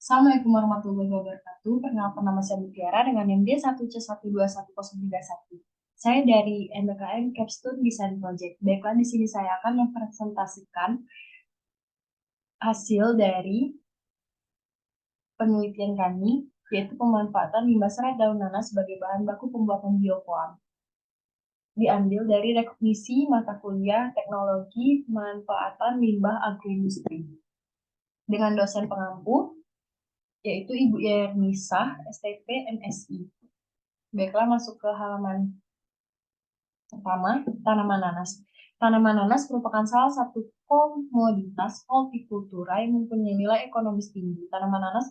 Assalamualaikum warahmatullahi wabarakatuh. Perkenalkan nama saya Mutiara dengan NIM D1C121031. Saya dari MBKM Capstone Design Project. Baiklah, di sini saya akan mempresentasikan hasil dari penelitian kami, yaitu pemanfaatan limbah serat daun nanas sebagai bahan baku pembuatan biofoam. Diambil dari rekognisi mata kuliah teknologi pemanfaatan limbah agroindustri. Dengan dosen pengampu, yaitu Ibu Yernisah, STP, MSI. Baiklah, masuk ke halaman pertama, tanaman nanas. Tanaman nanas merupakan salah satu komoditas hortikultura yang mempunyai nilai ekonomis tinggi. Tanaman nanas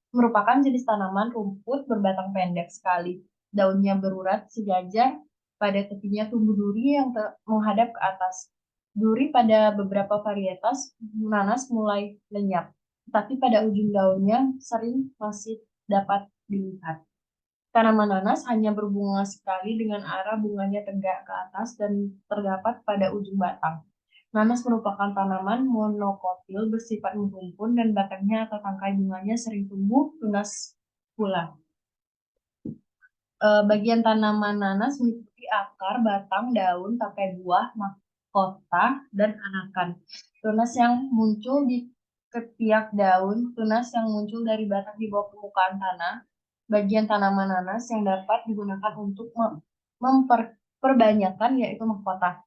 merupakan jenis tanaman rumput berbatang pendek sekali. Daunnya berurat sejajar, pada tepinya tumbuh duri yang menghadap ke atas. Duri pada beberapa varietas nanas mulai lenyap, tapi pada ujung daunnya sering masih dapat dilihat. Tanaman nanas hanya berbunga sekali dengan arah bunganya tegak ke atas dan terdapat pada ujung batang. Nanas merupakan tanaman monokotil bersifat mengrumpun dan batangnya atau tangkai bunganya sering tumbuh tunas pula. Bagian tanaman nanas meliputi akar, batang, daun, tangkai buah, mahkota, dan anakan. Tunas yang muncul di ketiak daun, tunas yang muncul dari batang di bawah permukaan tanah, bagian tanaman nanas yang dapat digunakan untuk memperbanyakan yaitu mahkota,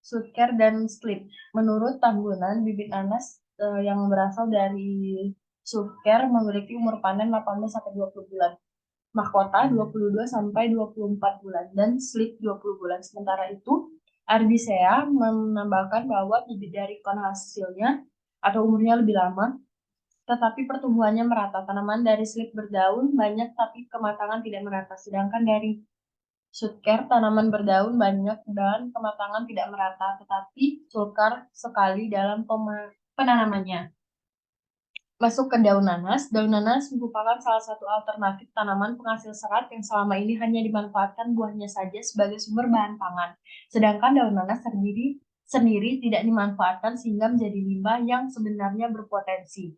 sutker, dan slip. Menurut Tambunan, bibit nanas yang berasal dari sutker memiliki umur panen 18-20 bulan. Mahkota 22 sampai 24 bulan dan slip 20 bulan. Sementara itu, Ardisea menambahkan bahwa bibit dari kon hasilnya atau umurnya lebih lama, tetapi pertumbuhannya merata. Tanaman dari slip berdaun banyak tapi kematangan tidak merata. Sedangkan dari sutker, tanaman berdaun banyak dan kematangan tidak merata, tetapi sulkar sekali dalam penanamannya. Masuk ke daun nanas. Daun nanas merupakan salah satu alternatif tanaman penghasil serat yang selama ini hanya dimanfaatkan buahnya saja sebagai sumber bahan pangan. Sedangkan daun nanas sendiri tidak dimanfaatkan sehingga menjadi limbah yang sebenarnya berpotensi.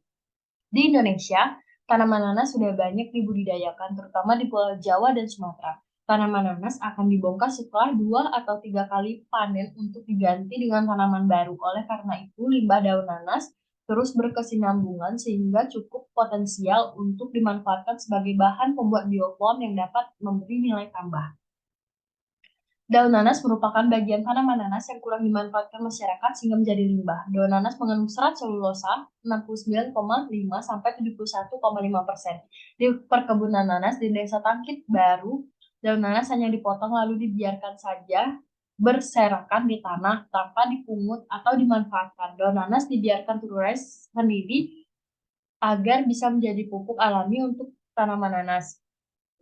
Di Indonesia, tanaman nanas sudah banyak dibudidayakan, terutama di Pulau Jawa dan Sumatera. Tanaman nanas akan dibongkar setelah 2 atau 3 kali panen untuk diganti dengan tanaman baru. Oleh karena itu, limbah daun nanas terus berkesinambungan sehingga cukup potensial untuk dimanfaatkan sebagai bahan pembuat biofoam yang dapat memberi nilai tambah. Daun nanas merupakan bagian tanaman nanas yang kurang dimanfaatkan masyarakat sehingga menjadi limbah. Daun nanas mengandung serat selulosa 69,5 sampai 71,5%. Di perkebunan nanas di Desa Tangkit Baru, daun nanas hanya dipotong lalu dibiarkan saja berserakan di tanah tanpa dipungut atau dimanfaatkan. Daun nanas dibiarkan terurai sendiri agar bisa menjadi pupuk alami untuk tanaman nanas.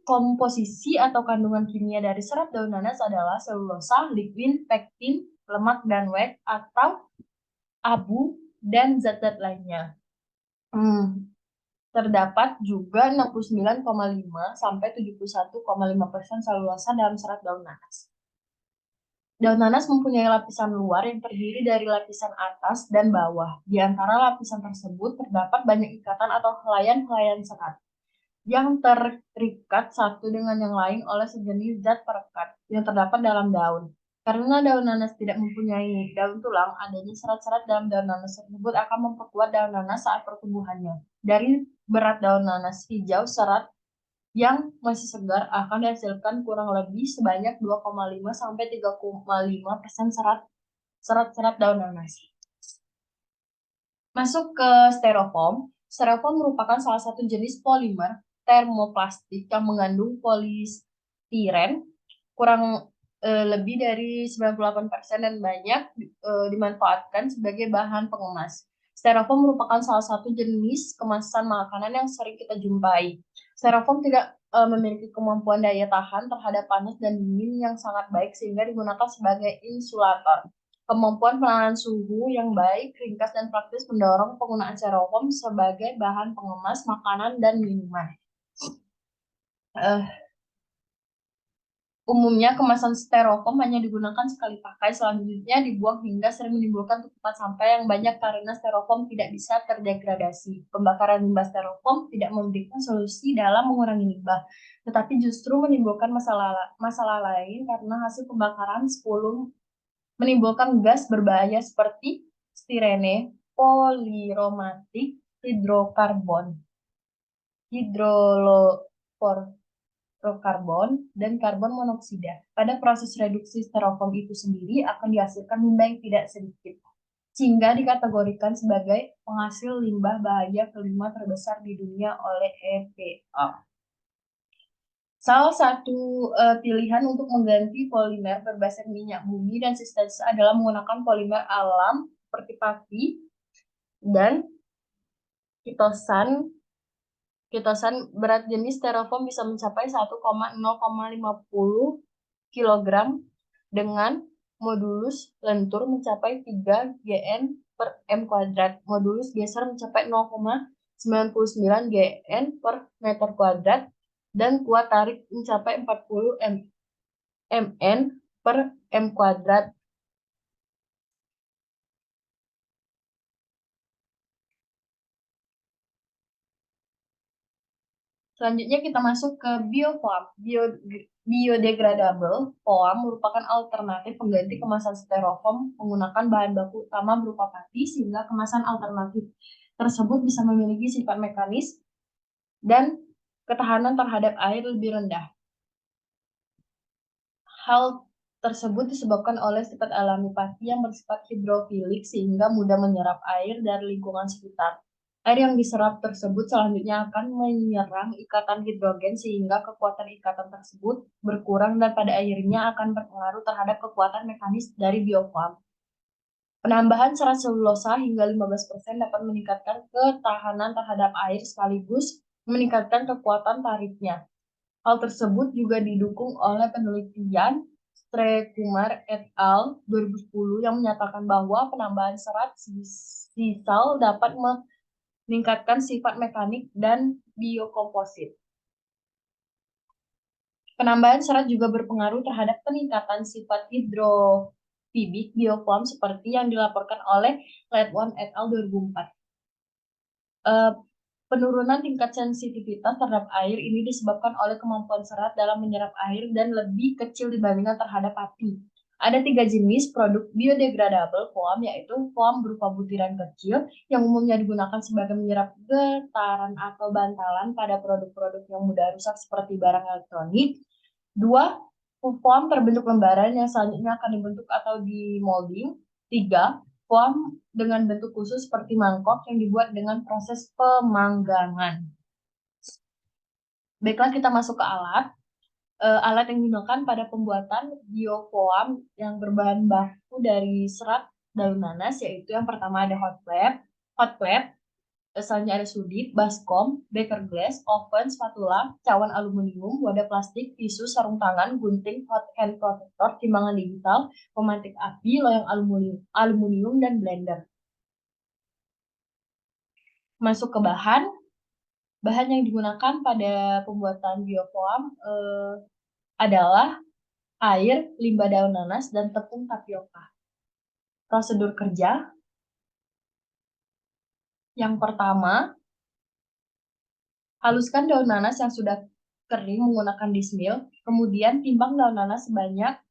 Komposisi atau kandungan kimia dari serat daun nanas adalah selulosa, lignin, pektin, lemak dan wet atau abu dan zat-zat lainnya. Terdapat juga 69,5 sampai 71,5% selulosa dalam serat daun nanas. Daun nanas mempunyai lapisan luar yang terdiri dari lapisan atas dan bawah. Di antara lapisan tersebut terdapat banyak ikatan atau helaian-helaian serat yang terikat satu dengan yang lain oleh sejenis zat perekat yang terdapat dalam daun. Karena daun nanas tidak mempunyai daun tulang, adanya serat-serat dalam daun nanas tersebut akan memperkuat daun nanas saat pertumbuhannya. Dari berat daun nanas hijau, serat yang masih segar akan dihasilkan kurang lebih sebanyak 2,5 sampai 3,5% serat daun nanas. Masuk ke styrofoam. Styrofoam merupakan salah satu jenis polimer termoplastik yang mengandung polistiren kurang lebih dari 98% dan banyak dimanfaatkan sebagai bahan pengemas. Styrofoam merupakan salah satu jenis kemasan makanan yang sering kita jumpai. Styrofoam tidak memiliki kemampuan daya tahan terhadap panas dan dingin yang sangat baik sehingga digunakan sebagai insulator. Kemampuan penanganan suhu yang baik, ringkas, dan praktis mendorong penggunaan styrofoam sebagai bahan pengemas makanan dan minuman. Umumnya kemasan styrofoam hanya digunakan sekali pakai, selanjutnya dibuang hingga sering menimbulkan tumpukan sampah yang banyak karena styrofoam tidak bisa terdegradasi. Pembakaran limbah styrofoam tidak memberikan solusi dalam mengurangi limbah, tetapi justru menimbulkan masalah lain karena hasil pembakaran 10 menimbulkan gas berbahaya seperti stirene, poliromatik, hidrokarbon, hidrofluorokarbon, dan karbon monoksida. Pada proses reduksi styrofoam itu sendiri akan dihasilkan limbah yang tidak sedikit, sehingga dikategorikan sebagai penghasil limbah bahaya kelima terbesar di dunia oleh EPA. Salah satu pilihan untuk mengganti polimer berbasis minyak bumi dan sisa-sisa adalah menggunakan polimer alam seperti pati dan kitosan. Kitosan berat jenis styrofoam bisa mencapai 1,050 kg dengan modulus lentur mencapai 3 Gn per m kuadrat. Modulus geser mencapai 0,99 Gn per meter kuadrat dan kuat tarik mencapai 40 mN per m kuadrat. Selanjutnya kita masuk ke biofoam. Biodegradable foam merupakan alternatif pengganti kemasan styrofoam menggunakan bahan baku utama berupa pati, sehingga kemasan alternatif tersebut bisa memiliki sifat mekanis dan ketahanan terhadap air lebih rendah. Hal tersebut disebabkan oleh sifat alami pati yang bersifat hidrofilik sehingga mudah menyerap air dari lingkungan sekitar. Air yang diserap tersebut selanjutnya akan menyerang ikatan hidrogen sehingga kekuatan ikatan tersebut berkurang dan pada akhirnya akan berpengaruh terhadap kekuatan mekanis dari biofoam. Penambahan serat selulosa hingga 15% dapat meningkatkan ketahanan terhadap air sekaligus meningkatkan kekuatan tariknya. Hal tersebut juga didukung oleh penelitian Strekumar et al. 2010 yang menyatakan bahwa penambahan serat sisal dapat meningkatkan sifat mekanik dan biokomposit. Penambahan serat juga berpengaruh terhadap peningkatan sifat hidrofibik biofoam seperti yang dilaporkan oleh Ledwan et al. 2004. Penurunan tingkat sensitivitas terhadap air ini disebabkan oleh kemampuan serat dalam menyerap air dan lebih kecil dibandingkan terhadap api. Ada 3 jenis produk biodegradable foam, yaitu foam berupa butiran kecil yang umumnya digunakan sebagai menyerap getaran atau bantalan pada produk-produk yang mudah rusak seperti barang elektronik. 2. Foam terbentuk lembaran yang selanjutnya akan dibentuk atau dimolding. 3. Foam dengan bentuk khusus seperti mangkok yang dibuat dengan proses pemanggangan. Baiklah, kita masuk ke alat. Alat yang digunakan pada pembuatan biofoam yang berbahan baku dari serat daun nanas, yaitu yang pertama ada hot plate, selanjutnya ada sudik, baskom, beker glass, oven, spatula, cawan aluminium, wadah plastik, tisu, sarung tangan, gunting, hot hand protector, timbangan digital, pemantik api, loyang aluminium, dan blender. Masuk ke bahan. Bahan yang digunakan pada pembuatan biofoam adalah air, limbah daun nanas, dan tepung tapioka. Prosedur kerja. Yang pertama, haluskan daun nanas yang sudah kering menggunakan dismil. Kemudian timbang daun nanas sebanyak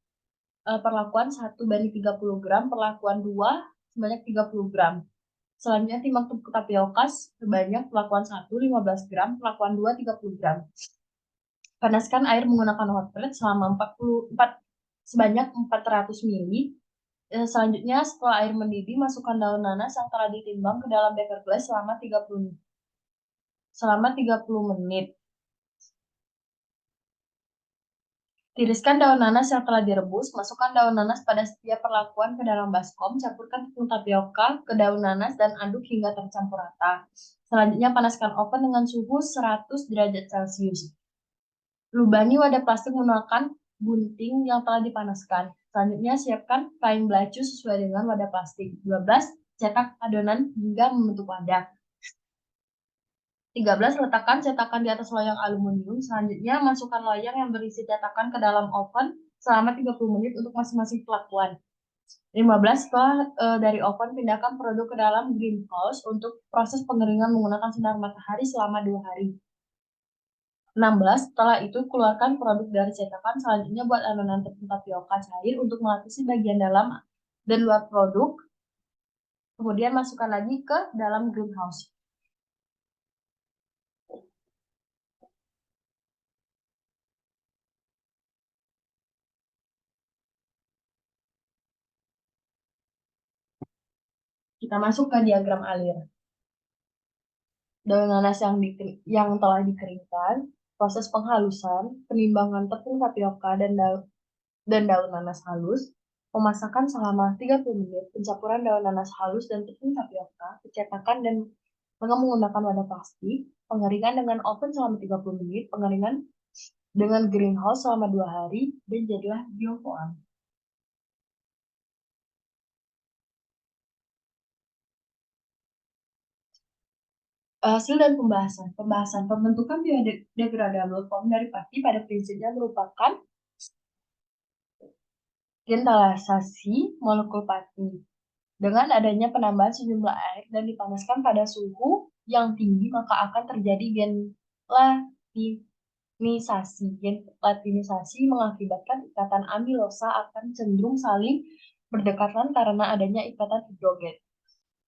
perlakuan 1:30 gram, perlakuan 2 sebanyak 30 gram. Selanjutnya timbang tepung tapioka sebanyak perlakuan 1 15 gram, perlakuan 2 30 gram. Panaskan air menggunakan hot plate selama 44 sebanyak 400 ml. Selanjutnya setelah air mendidih, masukkan daun nanas yang telah ditimbang ke dalam beker glass selama 30 menit. Tiriskan daun nanas yang telah direbus, masukkan daun nanas pada setiap perlakuan ke dalam baskom, campurkan tepung tapioka ke daun nanas dan aduk hingga tercampur rata. Selanjutnya panaskan oven dengan suhu 100 derajat Celcius. Lubani wadah plastik menggunakan gunting yang telah dipanaskan. Selanjutnya siapkan kain belacu sesuai dengan wadah plastik. 12. Cetak adonan hingga membentuk wadah. 13. Letakkan cetakan di atas loyang aluminium. Selanjutnya, masukkan loyang yang berisi cetakan ke dalam oven selama 30 menit untuk masing-masing perlakuan. 15. Setelah dari oven, pindahkan produk ke dalam greenhouse untuk proses pengeringan menggunakan sinar matahari selama 2 hari. 16. Setelah itu, keluarkan produk dari cetakan. Selanjutnya, buat adonan tepung tapioka cair untuk melapisi bagian dalam dan luar produk. Kemudian, masukkan lagi ke dalam greenhouse. Kita masuk ke diagram alir. Daun nanas yang telah dikeringkan, proses penghalusan, penimbangan tepung tapioka dan daun nanas halus, pemasakan selama 30 menit, pencampuran daun nanas halus dan tepung tapioka, kecetakan dan dengan menggunakan wadah plastik, pengeringan dengan oven selama 30 menit, pengeringan dengan greenhouse selama 2 hari, dan jadilah biofoam. Hasil dan pembahasan. Pembahasan pembentukan biodegradable foam dari pati pada prinsipnya merupakan gentalisasi molekul pati. Dengan adanya penambahan sejumlah air dan dipanaskan pada suhu yang tinggi, maka akan terjadi gelatinisasi. Gelatinisasi mengakibatkan ikatan amilosa akan cenderung saling berdekatan karena adanya ikatan hidrogen.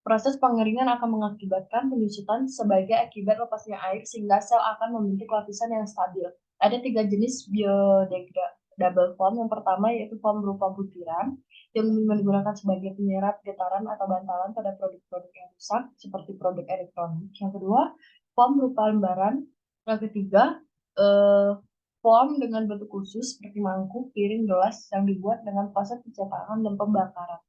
Proses pengeringan akan mengakibatkan penyusutan sebagai akibat lepasnya air sehingga sel akan membentuk lapisan yang stabil. Ada 3 jenis biodegradable foam. Yang pertama yaitu foam berupa butiran yang digunakan sebagai penyerap getaran atau bantalan pada produk-produk yang rusak seperti produk elektronik. Yang kedua, foam berupa lembaran. Yang ketiga, eh, foam dengan bentuk khusus seperti mangkuk, piring, gelas yang dibuat dengan proses pencetakan dan pembakaran.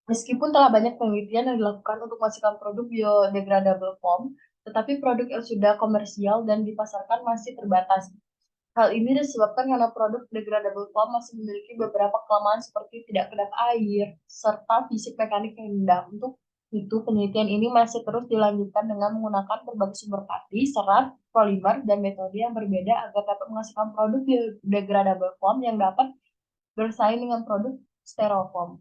Meskipun telah banyak penelitian yang dilakukan untuk menghasilkan produk biodegradable foam, tetapi produk yang sudah komersial dan dipasarkan masih terbatas. Hal ini disebabkan karena produk degradable foam masih memiliki beberapa kelemahan seperti tidak kedap air, serta fisik mekanik yang rendah. Untuk itu, penelitian ini masih terus dilanjutkan dengan menggunakan berbagai sumber pati, serat, polimer, dan metode yang berbeda agar dapat menghasilkan produk biodegradable foam yang dapat bersaing dengan produk styrofoam.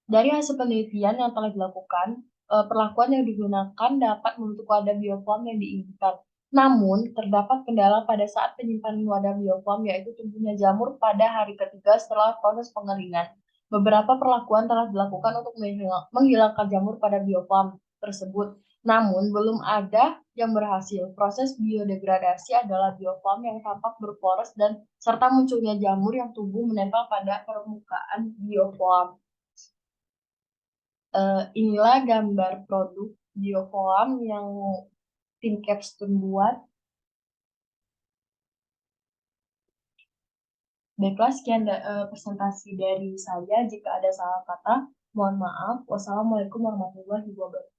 Dari hasil penelitian yang telah dilakukan, perlakuan yang digunakan dapat membentuk wadah biofoam yang diinginkan. Namun, terdapat kendala pada saat penyimpanan wadah biofoam, yaitu tumbuhnya jamur pada hari ketiga setelah proses pengeringan. Beberapa perlakuan telah dilakukan untuk menghilangkan jamur pada biofoam tersebut. Namun, belum ada yang berhasil. Proses biodegradasi adalah biofoam yang tampak berporos dan serta munculnya jamur yang tumbuh menempel pada permukaan biofoam. Inilah gambar produk biofoam yang tim Capstone buat. Baiklah, sekian presentasi dari saya. Jika ada salah kata, mohon maaf. Wassalamualaikum warahmatullahi wabarakatuh.